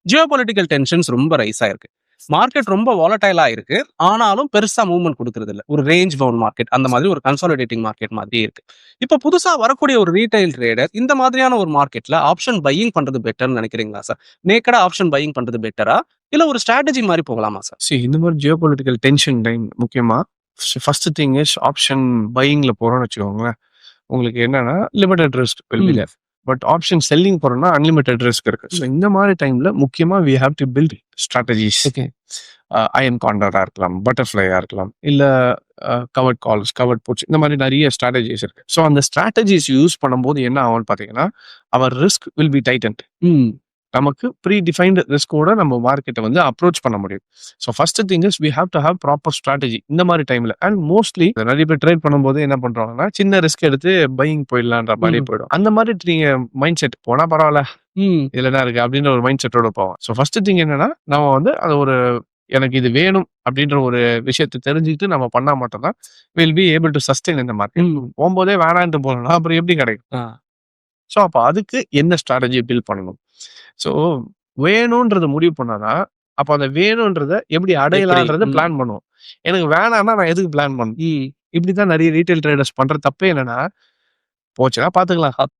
Jio political tensions ரொம்ப rice ஆயிருக்கு. Market ரொம்ப வாலடைலா இருக்கு. ஆனாலும் பெருசா மூவ்மெண்ட் குடுக்குறது இல்ல. ஒரு ரேஞ்ச் பவுண்ட் மார்க்கெட் அந்த மாதிரி ஒரு கன்சாலிடேட்டிங் மார்க்கெட் மாதிரியே இருக்கு. இப்ப புதுசா வரக்கூடிய ஒரு ரீட்டெயில் ட்ரேடர் இந்த மாதிரியான ஒரு மார்க்கெட்ல ஆப்ஷன் பையிங் பண்றது பெட்டர்ன்னு நினைக்கிறீங்களா சார்? நேக்கடா ஆப்ஷன் பையிங் பண்றது பெட்டரா? இல்ல ஒரு ஸ்ட்ராட்டஜி மாரி போகலாமா சார்? இந்த மாதிரி ஜியோ பொலிட்டிக்கல் டென்ஷன் டைம் முக்கியமா ஃபர்ஸ்ட் திங் இஸ் ஆப்ஷன் பையிங்ல போறோம்னு வச்சுக்கோங்களேன். உங்களுக்கு என்னன்னா லிமிடெட் ரிஸ்க் வில் பி ம். தேர். பட் ஆப்ஷன் செல்லிங் போறோம்னா அன்லிமிட்டெட் ரிஸ்க் இருக்கு. ஸோ இந்த மாதிரி டைம்ல முக்கியமா we have to build strategies. Okay. Iron காண்டரா இருக்கலாம், பட்டர்ஃப்ளையா இருக்கலாம், இல்ல கவர்ட் கால்ஸ், கவர்ட் புட்ஸ், இந்த மாதிரி நிறைய ஸ்ட்ராட்டஜிஸ் இருக்கு. ஸோ அந்த ஸ்ட்ராட்டஜிஸ் யூஸ் பண்ணும்போது என்ன ஆகும்னு பார்த்தீங்கன்னா, அவர் ரிஸ்க் வில் பி டைட்டன்ட். ம். நமக்கு ப்ரீ டிஃபைன்டு ரிஸ்கோட நம்ம மார்க்கெட்டை வந்து அப்ரோச் பண்ண முடியும். So first thing is we have to have proper strategy இந்த மாதிரி டைம்ல. அண்ட் மோஸ்ட்லி நிறைய பேர் ட்ரேட் பண்ணும்போது என்ன பண்றாங்கன்னா, சின்ன ரிஸ்க் எடுத்து பையிங் போயிடலான்ற மாதிரி ம். போயிடும். அந்த மாதிரி நீங்க மைண்ட் செட் போனா பரவாயில்ல, ம். இதுல என்ன இருக்கு அப்படின்ற ஒரு மைண்ட் செட்டோட போவோம். ஸோ ஃபர்ஸ்ட் திங் என்னன்னா, நம்ம வந்து அது ஒரு எனக்கு இது வேணும் அப்படின்ற ஒரு விஷயத்தை தெரிஞ்சுக்கிட்டு நம்ம பண்ணா மட்டும்தான் will be able to sustain இந்த மார்க்கெட். ம். போகும்போதே வேணான்ட்டு போனோம்னா அப்புறம் எப்படி கிடைக்கும்? ஆ. ஸோ அப்போ அதுக்கு என்ன ஸ்ட்ராட்டஜி பில்ட் பண்ணணும்? ஸோ வேணும்ன்றத முடிவு பண்ணாதான், அப்போ அந்த வேணும்ன்றத எப்படி எப்படி? அடையலான்றத ம். பிளான் பண்ணுவோம். எனக்கு வேணாம்னா நான் எதுக்கு பிளான் பண்ணணும்? ம். இப்படித்தான் நிறைய ரீட்டெயில் ட்ரேடர்ஸ் பண்ற தப்பே என்னன்னா, போச்சுன்னா பார்த்துக்கலாம்.